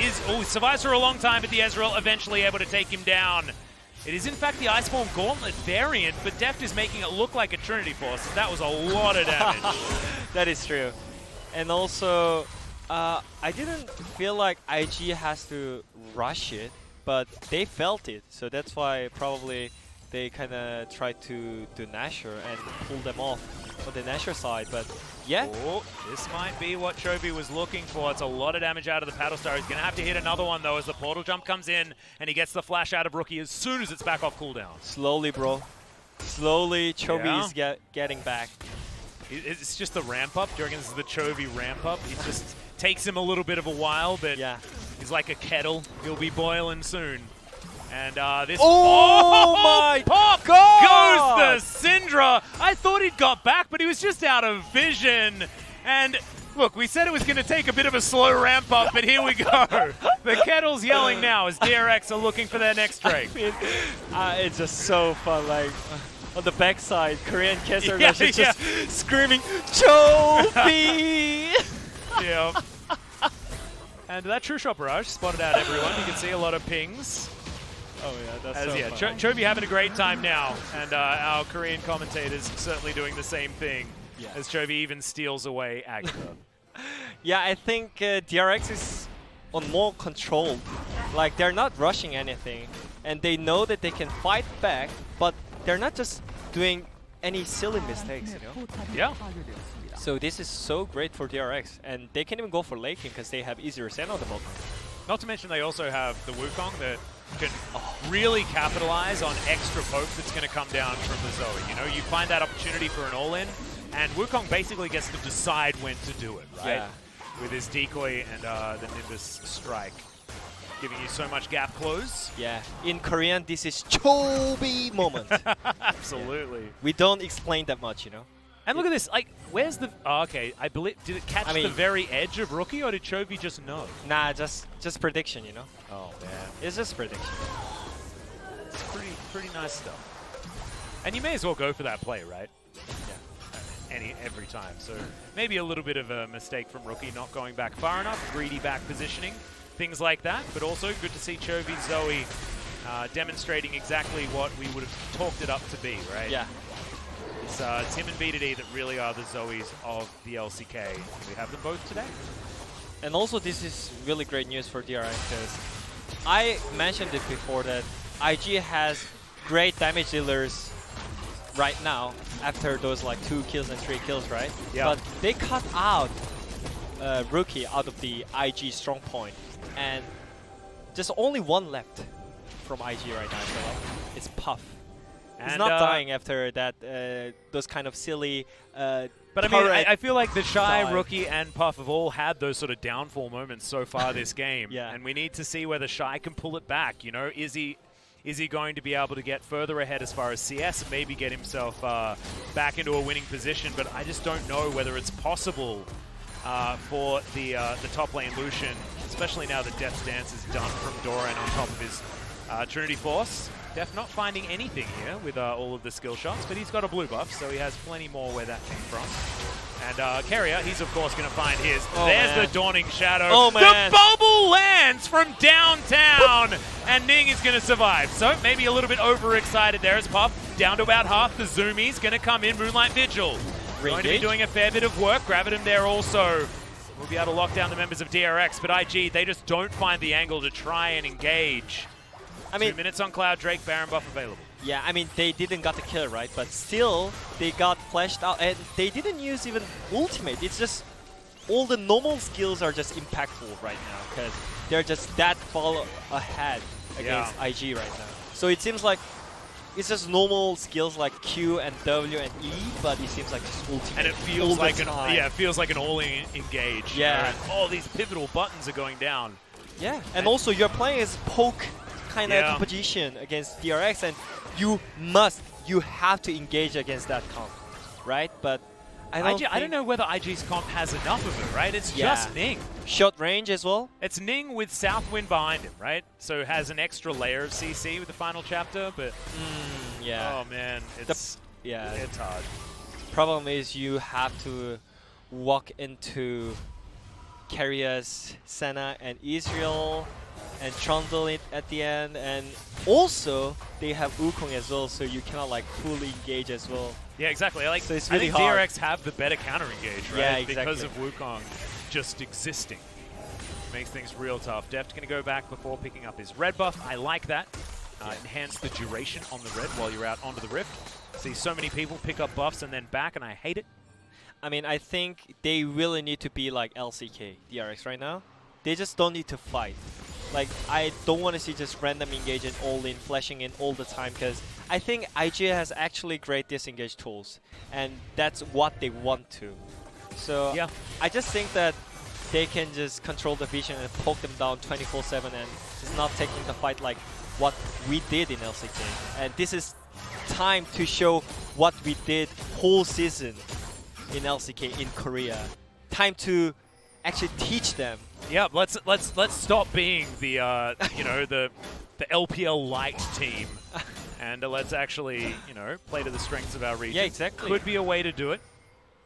survives for a long time, but the Ezreal eventually able to take him down. It is in fact the Iceborne Gauntlet variant, but Deft is making it look like a Trinity Force. That was a lot of damage. That is true. And also, I didn't feel like IG has to rush it, but they felt it. So that's why probably they kind of tried to do Nashor and pull them off on the Nashor side. But yeah. Oh, this might be what Chovy was looking for. It's a lot of damage out of the Paddle Star. He's going to have to hit another one, though, as the portal jump comes in, and he gets the flash out of Rookie as soon as it's back off cooldown. Slowly, bro. Slowly, Chovy is getting back. It's just the ramp up. Do you reckon this is the Chovy ramp up? It just takes him a little bit of a while, but he's like a kettle. He'll be boiling soon. And this... Oh my pop God! Goes the Syndra! I thought he'd got back, but he was just out of vision. And look, we said it was going to take a bit of a slow ramp up, but here we go. The kettle's yelling now as DRX are looking for their next Drake. I mean, it's just so fun, like... On the backside, Korean Kessler is just screaming, Chovy! Yeah. And that True Shot Barrage spotted out everyone. You can see a lot of pings. Oh yeah, that's so fun. Chovy having a great time now, and our Korean commentators certainly doing the same thing as Chovy even steals away Agatha. Yeah, I think DRX is on more control. Like, they're not rushing anything. and they know that they can fight back, but they're not just doing any silly mistakes, you know? Yeah. So this is so great for DRX, and they can even go for late game because they have easier Sen on the moment. Not to mention they also have the Wukong that can really capitalize on extra poke that's going to come down from the Zoe. You know, you find that opportunity for an all-in, and Wukong basically gets to decide when to do it, right? Yeah. With his decoy and the Nimbus strike, giving you so much gap close. Yeah, in Korean, this is Chobi moment. Absolutely. Yeah. We don't explain that much, you know? And look at this, like, where's the... Oh, okay, I believe... Did it catch the very edge of Rookie, or did Chovy just know? Nah, just prediction, you know? Oh, man. It's just prediction. It's pretty nice stuff. And you may as well go for that play, right? Yeah. Every time. So maybe a little bit of a mistake from Rookie, not going back far enough, greedy back positioning, things like that. But also good to see Chovy Zoe demonstrating exactly what we would have talked it up to be, right? Yeah. It's Tim and B2D that really are the Zoes of the LCK. We have them both today. And also this is really great news for DRX because I mentioned it before that IG has great damage dealers right now after those like 2 kills and 3 kills, right? Yeah. But they cut out Rookie out of the IG strong point, and just only one left from IG right now. So it's Puff. He's not dying after that, those kind of silly. But I mean, I feel like the Shy, Rookie, and Puff have all had those sort of downfall moments so far this game. Yeah. And we need to see whether Shy can pull it back. You know, is he going to be able to get further ahead as far as CS and maybe get himself back into a winning position? But I just don't know whether it's possible for the top lane Lucian, especially now that Death's Dance is done from Doran on top of his Trinity Force. Def not finding anything here with all of the skill shots, but he's got a blue buff, so he has plenty more where that came from. And Carrier, he's of course going to find his. There's the Dawning Shadow. Oh, man. The bubble lands from downtown, and Ning is going to survive. So maybe a little bit overexcited there as Puff. Down to about half. The Zoomies going to come in. Moonlight Vigil. Going to be doing a fair bit of work. Gravitum there also. We'll be able to lock down the members of DRX, but IG, they just don't find the angle to try and engage. I mean, 2 minutes on Cloud, Drake, Baron buff available. Yeah, I mean, they didn't got the kill, right? But still, they got flashed out, and they didn't use even ultimate. It's just, all the normal skills are just impactful right now, because they're just that far ahead against IG right now. So it seems like it's just normal skills like Q and W and E, but it seems like just ultimate. And it feels like it feels like an all-in engage. Yeah. And all these pivotal buttons are going down. Yeah, and also you're playing as poke kind of composition against DRX, and you have to engage against that comp, right? But I don't know whether IG's comp has enough of it, right? It's just Ning. Short range as well. It's Ning with Southwind behind him, right? So it has an extra layer of CC with the final chapter, but yeah. Oh man, it's hard. Problem is you have to walk into Carrier's Senna and Israel and trundle it at the end, and also they have Wukong as well, so you cannot like fully engage as well. Yeah, exactly. So it's really I think hard. DRX have the better counter engage, right? Yeah, exactly. Because of Wukong just existing. Makes things real tough. Deft's going to go back before picking up his red buff. I like that. Enhance the duration on the red while you're out onto the Rift. See so many people pick up buffs and then back, and I hate it. I mean, I think they really need to be like LCK, DRX right now. They just don't need to fight. Like, I don't want to see just random engage and all-in, flashing in all the time, because I think IG has actually great disengage tools, and that's what they want to. So yeah. I just think that they can just control the vision and poke them down 24/7 and just not taking the fight like what we did in LCK. And this is time to show what we did whole season in LCK in Korea. Time to actually teach them. Yeah, let's stop being the the LPL light team, and let's actually play to the strengths of our region. Yeah, exactly. Could be a way to do it.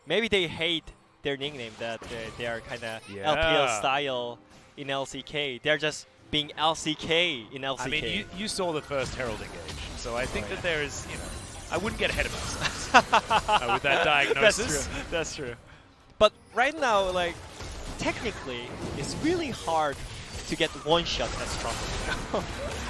Maybe they hate their nickname that they are kind of LPL style in LCK. They're just being LCK in LCK. I mean, you saw the first Herald engage, so I think that there is I wouldn't get ahead of myself with that diagnosis. That's true. But right now, like, technically, it's really hard to get one shot that's stronger.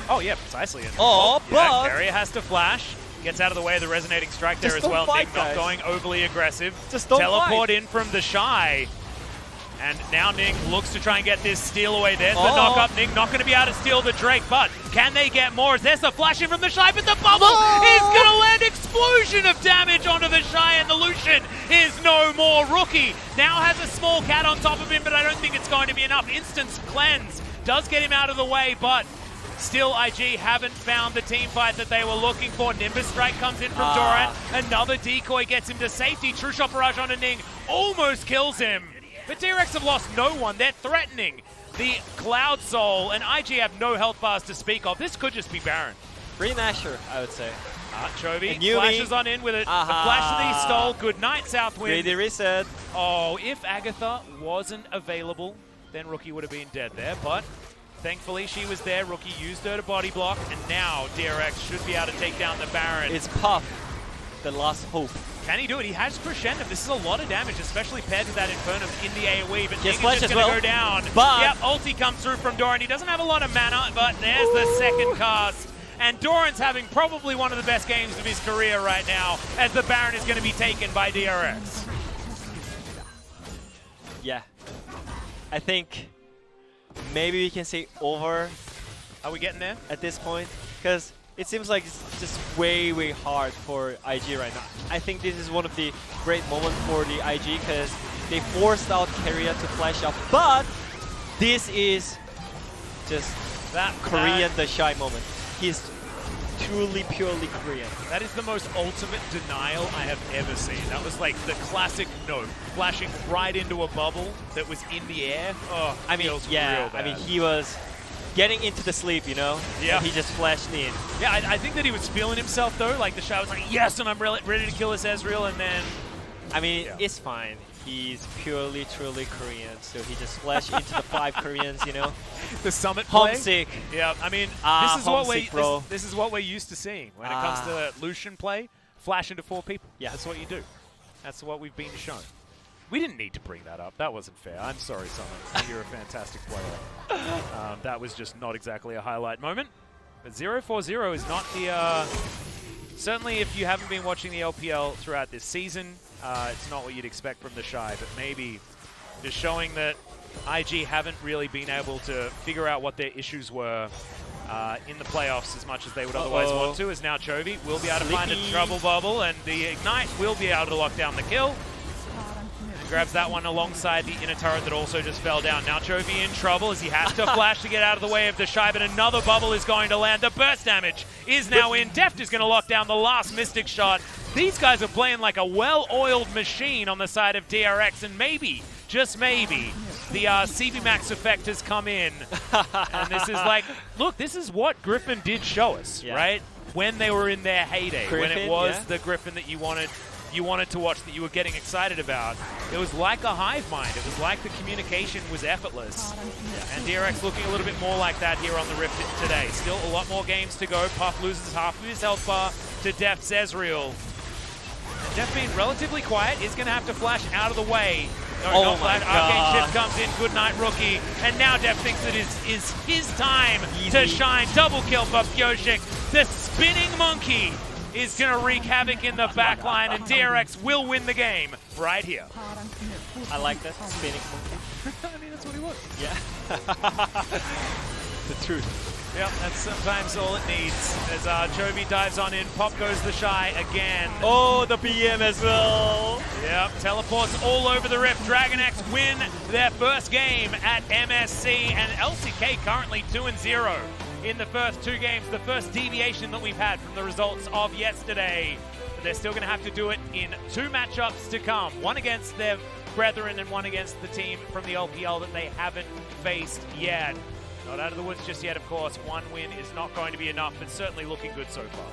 Oh yeah, precisely. And but Carrier has to flash. Gets out of the way of the resonating strike there as well. Fight, Ning not going overly aggressive. Just don't Teleport fight. in from the Shy. And now Ning looks to try and get this steal away. There's the knock up. Ning not going to be able to steal the Drake, but can they get more? There's the flash in from the Shy, but the bubble is going to land explosion of damage onto the Shy, and the Lucian is no more. Rookie now has a small cat on top of him, but I don't think it's going to be enough. Instant cleanse does get him out of the way, but still IG haven't found the team fight that they were looking for. Nimbus Strike comes in from Doran. Another decoy gets him to safety. True Shot Barrage onto Ning almost kills him. But DRX have lost no one. They're threatening the Cloud Soul, and IG have no health bars to speak of. This could just be Baron. Green Asher, I would say. Chovy flashes on in with it. The flash that he stole. Good night, Southwind. Greedy reset. Oh, if Agatha wasn't available, then Rookie would have been dead there, but thankfully she was there. Rookie used her to body block, and now DRX should be able to take down the Baron. It's Puff, the last hope. Can he do it? He has Crescendo. This is a lot of damage, especially paired to that Infernum in the AoE, but Ning is just going to go down. But yep, ulti comes through from Doran. He doesn't have a lot of mana, but there's the second cast. And Doran's having probably one of the best games of his career right now, as the Baron is going to be taken by DRX. Yeah. I think maybe we can say over. Are we getting there? At this point? Because it seems like it's just way, way hard for IG right now. I think this is one of the great moments for the IG because they forced out Carrier to flash up, but this is just that Korean the Shy moment. He's truly, purely Korean. That is the most ultimate denial I have ever seen. That was like the classic no, flashing right into a bubble that was in the air. Oh, I mean, yeah, I mean, he was getting into the sleep, you know? Yeah. And he just flashed in. Yeah, I think that he was feeling himself though. Like the Shy was like, yes, and I'm ready to kill this Ezreal, and then... I mean, it's fine. He's purely, truly Korean, so he just flashed into the 5 Koreans, you know? The summit play. Homesick. Yeah, I mean, this is what we're used to seeing when it comes to Lucian play. Flash into 4 people. Yeah, that's what you do. That's what we've been shown. We didn't need to bring that up. That wasn't fair. I'm sorry, Summit. You're a fantastic player. That was just not exactly a highlight moment. But 0-4-0 is not the... certainly, if you haven't been watching the LPL throughout this season, it's not what you'd expect from the Shy, but maybe just showing that IG haven't really been able to figure out what their issues were in the playoffs as much as they would otherwise want to, as now Chovy will be able to find a trouble bubble, and the Ignite will be able to lock down the kill. And grabs that one alongside the inner turret that also just fell down. Now Chovy in trouble as he has to flash to get out of the way of the Shy, but another bubble is going to land. The burst damage is now in. Deft is going to lock down the last Mystic shot. These guys are playing like a well-oiled machine on the side of DRX, and maybe, just maybe, the CB Max effect has come in. And this is like, look, this is what Griffin did show us, right? When they were in their heyday, when it was the Griffin that you wanted to watch, that you were getting excited about. It was like a hive mind. It was like the communication was effortless. And DRX looking a little bit more like that here on the Rift today. Still a lot more games to go. Puff loses half of his health bar to Deft's Ezreal. And Deft being relatively quiet is going to have to flash out of the way. No, not flash. Arcane Shift comes in. Good night, Rookie. And now Deft thinks it is his time to shine. Double kill for Pyoshik. The spinning monkey is going to wreak havoc in the backline, and DRX will win the game right here. I like that spinning monkey. I mean, that's what he was. Yeah. The truth. Yep, that's sometimes all it needs. As Chovy dives on in, Pop goes the Shy again. Oh, the BM as well. Yep, teleports all over the Rift. Dragon X win their first game at MSC, and LCK currently 2-0 in the first 2 games. The first deviation that we've had from the results of yesterday. But they're still going to have to do it in 2 matchups to come. One against their brethren and one against the team from the LPL that they haven't faced yet. Not out of the woods just yet, of course. 1 win is not going to be enough, but certainly looking good so far.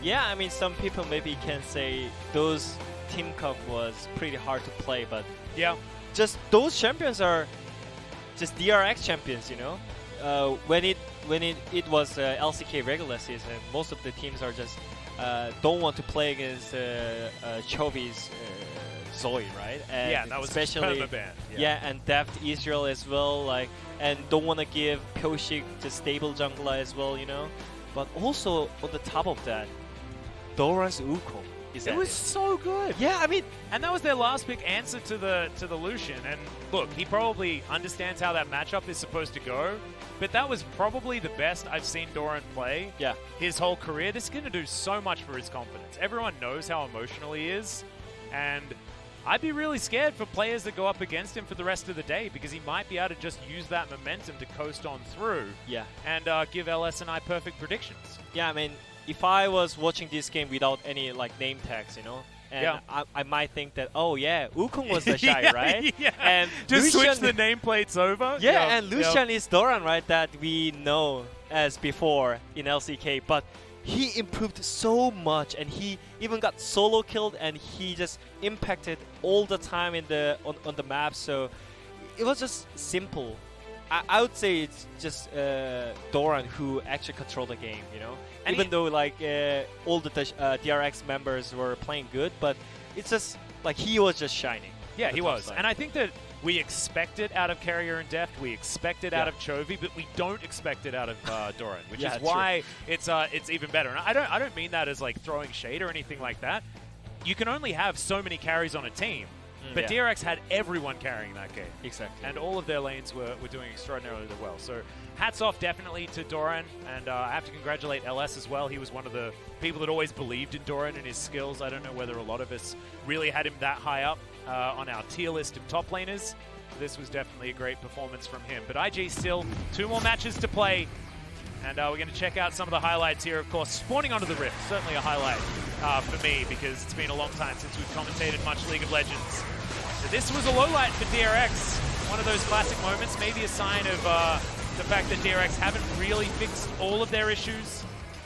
Yeah, I mean, some people maybe can say those Team Cup was pretty hard to play, but yeah, just those champions are just DRX champions, you know? When it was LCK regular season, most of the teams are just don't want to play against Chovy's Zoe, right? And yeah, that was especially permaban. Yeah, and Deft Israel as well, like, and don't want to give Pyoshik the stable jungler as well, you know. But also on the top of that, Doran's Wukong. It was so good. Yeah, I mean, and that was their last pick answer to the Lucian. And look, he probably understands how that matchup is supposed to go. But that was probably the best I've seen Doran play his whole career. This is going to do so much for his confidence. Everyone knows how emotional he is. And I'd be really scared for players that go up against him for the rest of the day because he might be able to just use that momentum to coast on through and give LS and I perfect predictions. Yeah, I mean, if I was watching this game without any like name tags, you know, and I might think that, oh yeah, Wukong was the shy, right? Yeah. And just Lucian, switch the nameplates over. Yeah, and Lucian is Doran, right? That we know as before in LCK, but he improved so much, and he even got solo killed, and he just impacted all the time in the on the map. So it was just simple. I would say it's just Doran who actually controlled the game, you know. And even though like all the DRX members were playing good, but it's just like he was just shining. Yeah, he was. And I think that we expect it out of Carrier and Deft, we expect it out of Chovy, but we don't expect it out of Doran, which is why it's even better. And I don't mean that as like throwing shade or anything like that. You can only have so many carries on a team. But DRX had everyone carrying that game. Exactly. And all of their lanes were doing extraordinarily well. So hats off definitely to Doran. And I have to congratulate LS as well. He was one of the people that always believed in Doran and his skills. I don't know whether a lot of us really had him that high up on our tier list of top laners. This was definitely a great performance from him. But IG still 2 more matches to play. And we're going to check out some of the highlights here. Of course, spawning onto the Rift, certainly a highlight for me because it's been a long time since we've commentated much League of Legends. So this was a low light for DRX. One of those classic moments, maybe a sign of the fact that DRX haven't really fixed all of their issues.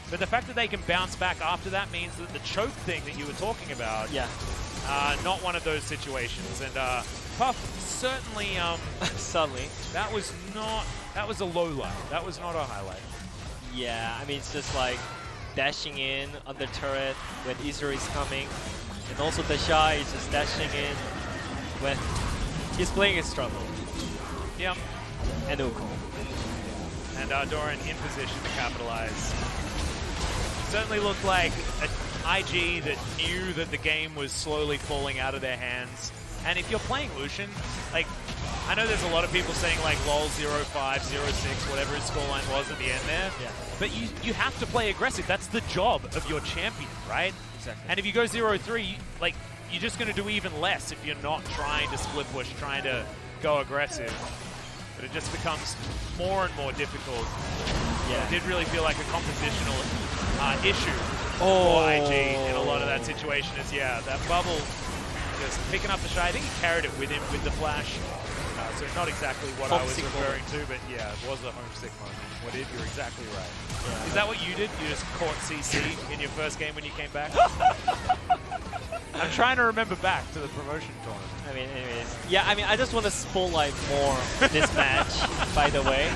But the fact that they can bounce back after that means that the choke thing that you were talking about, not one of those situations. And Puff certainly, suddenly, that was a low light. That was not a highlight. Yeah, I mean, it's just like dashing in on the turret when Israel is coming. And also the Shy is just dashing in when he's playing his trouble. Yeah. And Wukong. And Doran in position to capitalize. Certainly looked like an IG that knew that the game was slowly falling out of their hands. And if you're playing Lucian, like, I know there's a lot of people saying like LOL 0-5, 0-6, whatever his scoreline was at the end there. Yeah. But you have to play aggressive. That's the job of your champion, right? Exactly. And if you go 0-3, like, you're just going to do even less if you're not trying to split push, trying to go aggressive. But it just becomes more and more difficult. Yeah. It did really feel like a compositional issue for IG in a lot of that situation. Is that bubble just picking up the Shy. I think he carried it with him with the flash. So not exactly what I was referring to, but yeah, it was a homesick moment. You're exactly right. Yeah. Is that what you did? You just caught CC in your first game when you came back? I'm trying to remember back to the promotion tournament. I mean, anyways. Yeah, I mean, I just want to spotlight more this match, by the way.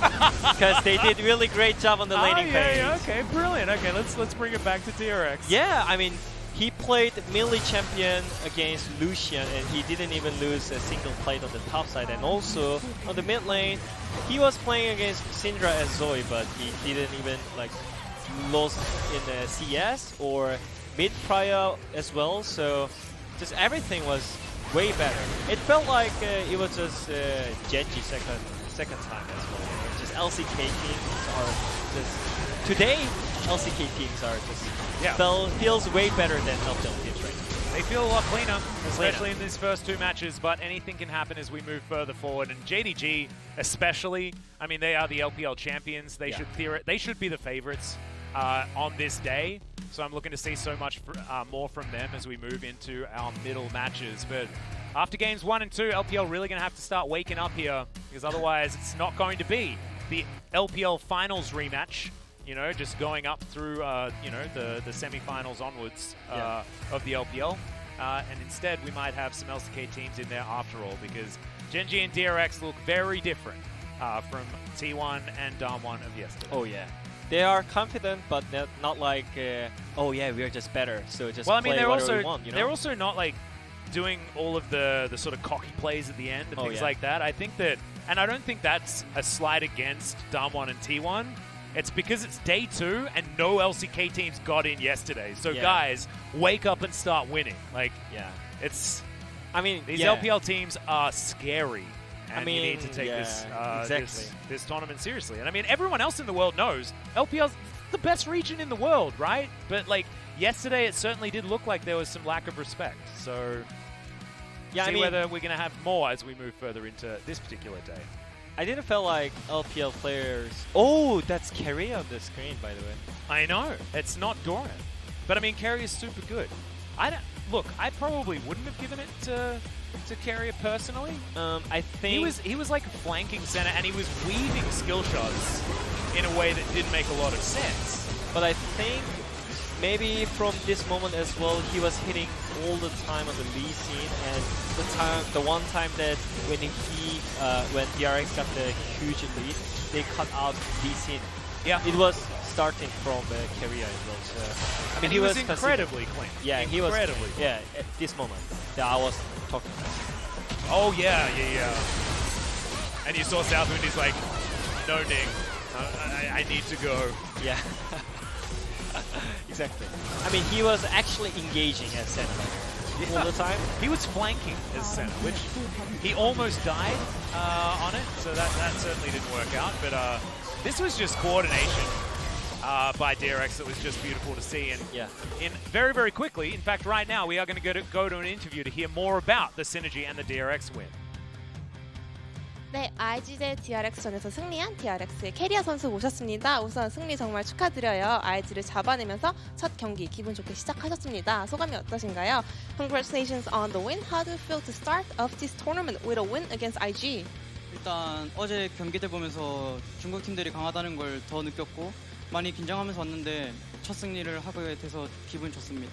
Because they did really great job on the laning phase. Yeah, okay, brilliant. Okay, let's bring it back to DRX. Yeah, I mean, he played melee champion against Lucian, and he didn't even lose a single plate on the top side. And also, on the mid lane, he was playing against Syndra as Zoe, but he didn't even, like, lose in the CS or mid prior as well. So, just everything was way better. It felt like it was just Genji second time as well. Just LCK teams are just... Today, LCK teams are just... feels way better than LPL teams right now. They feel a lot cleaner, especially in these first 2 matches, but anything can happen as we move further forward. And JDG especially, I mean, they are the LPL champions. They should be the favorites on this day. So I'm looking to see so much more from them as we move into our middle matches. But after games 1 and 2, LPL really going to have to start waking up here, because otherwise it's not going to be the LPL finals rematch. You know, just going up through, the semi-finals onwards of the LPL. And instead, we might have some LCK teams in there after all, because Genji and DRX look very different from T1 and Dam1 of yesterday. Oh, yeah. They are confident, but not like, oh, yeah, we're just better, so just play whatever we want, you know? They're also not, like, doing all of the sort of cocky plays at the end and things like that. I think that, and I don't think that's a slight against Damwon and T1. It's because it's day 2 and no LCK teams got in yesterday. So guys, wake up and start winning. Like, it's. I mean, these LPL teams are scary. And you need to take this tournament seriously. And I mean, everyone else in the world knows LPL's the best region in the world, right? But like yesterday, it certainly did look like there was some lack of respect. So see whether we're going to have more as we move further into this particular day. I didn't feel like LPL players. Oh, that's Kerry on the screen, by the way. I know it's not Doran, but I mean, Kerry is super good. Look, I probably wouldn't have given it to Carrier personally. I think he was like flanking center and he was weaving skill shots in a way that didn't make a lot of sense. But I think maybe from this moment as well, he was hitting all the time on the Lee scene, and the one time that when DRX got the huge lead, they cut out Lee scene. Yeah, it was starting from Korea as well. So, I mean, he was incredibly clean. Yeah, he was incredibly. Yeah, at this moment that I was talking about. Oh yeah. And you saw Southwind is like, no, Nick, I need to go. Yeah. Exactly. I mean, he was actually engaging as center all the time. He was flanking as center, which he almost died on it, so that certainly didn't work out. But this was just coordination by DRX that was just beautiful to see. And in very, very quickly, in fact, right now, we are going to go to an interview to hear more about the synergy and the DRX win. 네, IG 대 DRX전에서 승리한 DRX의 캐리어 선수 모셨습니다. 우선 승리 정말 축하드려요. IG를 잡아내면서 첫 경기 기분 좋게 시작하셨습니다. 소감이 어떠신가요? Congratulations on the win. How do you feel to start off this tournament with a win against IG? 일단 어제 경기들 보면서 중국 팀들이 강하다는 걸 더 느꼈고 많이 긴장하면서 왔는데 첫 승리를 하게 돼서 기분 좋습니다.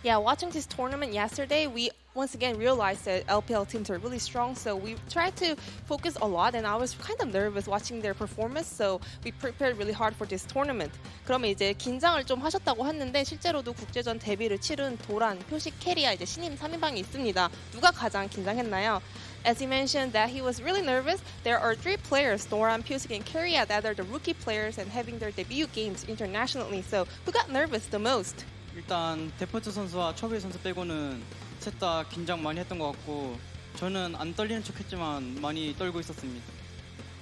Yeah, watching this tournament yesterday, we once again realized that LPL teams are really strong, so we tried to focus a lot, and I was kind of nervous watching their performance, so we prepared really hard for this tournament. 그러면 이제 긴장을 좀 하셨다고 했는데 실제로도 국제전 데뷔를 치른 도란, 표식, 캐리아 이제 신인 3인방이 있습니다. 누가 가장 긴장했나요? As he mentioned that he was really nervous, there are 3 players, Doran, Pyusik, and Carrier, that are the rookie players and having their debut games internationally. So who got nervous the most? 일단 데프트 선수와 초비 선수 빼고는 셋 다 긴장 많이 했던 것 같고 저는 안 떨리는 척했지만 많이 떨고 있었습니다.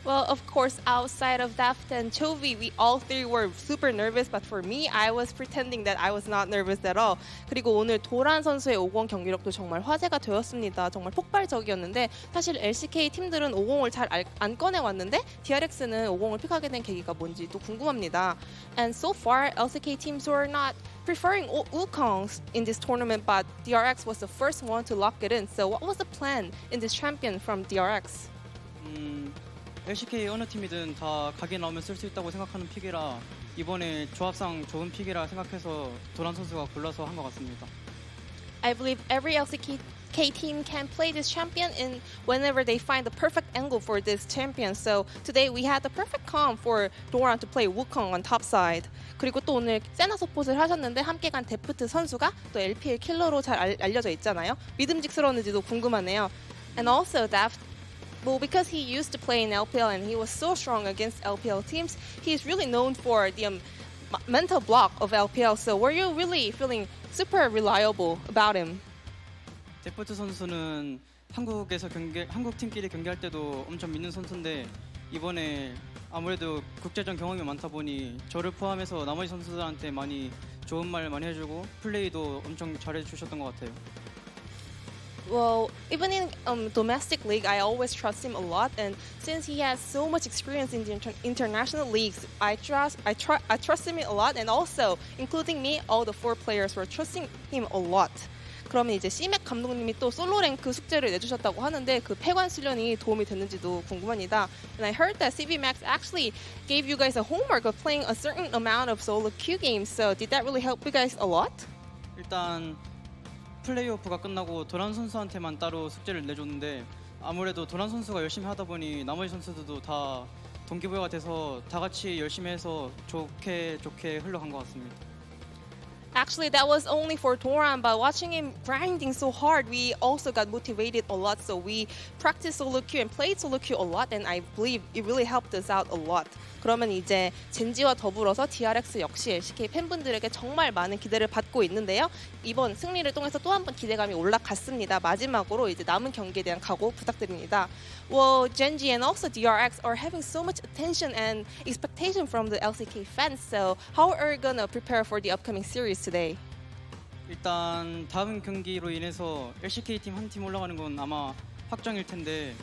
Well, of course, outside of Daft and Chovy, we all 3 were super nervous. But for me, I was pretending that I was not nervous at all. 그리고 오늘 도란 선수의 50 경기력도 정말 화제가 되었습니다. 정말 폭발적이었는데 사실 LCK 팀들은 50을 잘 안 꺼내왔는데 DRX는 50을 픽하게 된 계기가 뭔지 또 궁금합니다. And so far, LCK teams were not preferring Wukong in this tournament, but DRX was the first one to lock it in. So what was the plan in this champion from DRX? LCK 어느 팀이든 다 각이 나오면 쓸 수 있다고 생각하는 픽이라 이번에 조합상 좋은 픽이라 생각해서 도란 선수가 골라서 한 것 같습니다. I believe every LCK team can play this champion in whenever they find the perfect angle for this champion. So today we had the perfect comp for Doran to play Wukong on top side. 그리고 또 오늘 세나 서폿을 하셨는데 함께 간 데프트 선수가 또 LPL 킬러로 잘 알려져 있잖아요. 믿음직스러운지도 궁금하네요. And also Daft, well, because he used to play in LPL and he was so strong against LPL teams, he's really known for the mental block of LPL. So were you really feeling super reliable about him? 데프트 선수는 한국 팀끼리 경기할 때도 엄청 믿는 선수인데 이번에 아무래도 국제전 경험이 많다 보니 저를 포함해서 나머지 선수들한테 많이 좋은 말 많이 해주고 플레이도 엄청 잘해주셨던 것 같아요. Well, even in domestic league, I always trust him a lot, and since he has so much experience in the international leagues, I trust him a lot, and also, including me, all the 4 players were trusting him a lot. 그러면 이제 C맥 감독님이 또 솔로 랭크 숙제를 내주셨다고 하는데 그 폐관 수련이 도움이 됐는지도 궁금합니다. And I heard that CVMAX actually gave you guys a homework of playing a certain amount of solo queue games. So did that really help you guys a lot? 일단 플레이오프가 끝나고 도란 선수한테만 따로 숙제를 내줬는데 아무래도 도란 선수가 열심히 하다 보니 나머지 선수들도 다 동기부여가 돼서 다 같이 열심히 해서 좋게 흘러간 것 같습니다. Actually, that was only for Doran, but watching him grinding so hard, we also got motivated a lot. So we practiced solo queue and played solo queue a lot, and I believe it really helped us out a lot. 그러면 이제 젠지와 더불어서 DRX 역시 LCK 팬분들에게 정말 많은 기대를 받고 있는데요. 이번 승리를 통해서 또 한 번 기대감이 올라갔습니다. 마지막으로 이제 남은 경기에 대한 각오 부탁드립니다. Well, Genji and also DRX are having so much attention and expectation from the LCK fans. So how are you gonna prepare for the upcoming series today? 일단 다음 경기로 인해서 LCK 팀 한 팀 올라가는 건 아마 확정일 텐데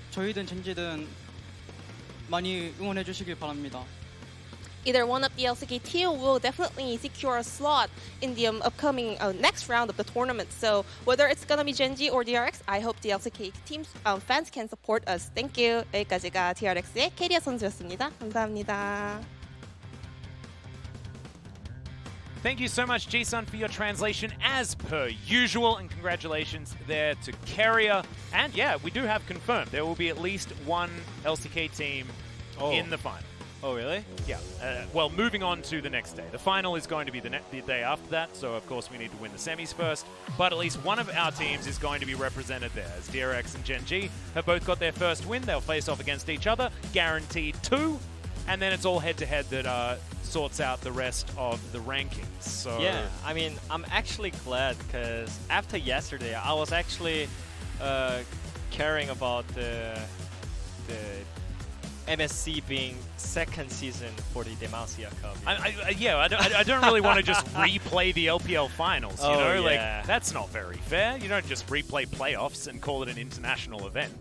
저희든 젠지든 많이 응원해 주시길 바랍니다. Either one of the LCK team will definitely secure a slot in the upcoming next round of the tournament. So whether it's gonna be Genji or DRX, I hope the LCK teams fans can support us. Thank you. 여기까지가 DRX의 캐리어 선수였습니다. 감사합니다. Thank you so much, Jisun, for your translation as per usual, and congratulations there to Carrier. And yeah, we do have confirmed there will be at least one LCK team in the final. Oh, really? Yeah. Well, moving on to the next day. The final is going to be the day after that, so of course we need to win the semis first. But at least one of our teams is going to be represented there, as DRX and Genji have both got their first win. They'll face off against each other, guaranteed 2. And then it's all head-to-head that sorts out the rest of the rankings. So yeah, I mean, I'm actually glad because after yesterday, I was actually caring about the MSC being second season for the Demacia Cup. I don't really want to just replay the LPL finals. You know, like that's not very fair. You don't just replay playoffs and call it an international event.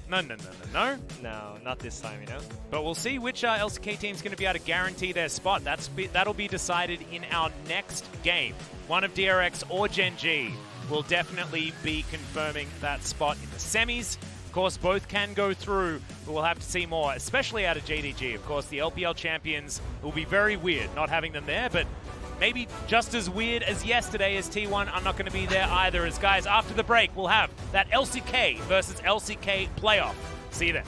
No, not this time, you know. But we'll see which LCK team's going to be able to guarantee their spot. That'll be decided in our next game. One of DRX or Genji will definitely be confirming that spot in the semis. Of course, both can go through, but we'll have to see more, especially out of JDG. Of course, the LPL champions will be very weird not having them there, but maybe just as weird as yesterday as T1 are not going to be there either. As guys, after the break, we'll have that LCK versus LCK playoff. See you then.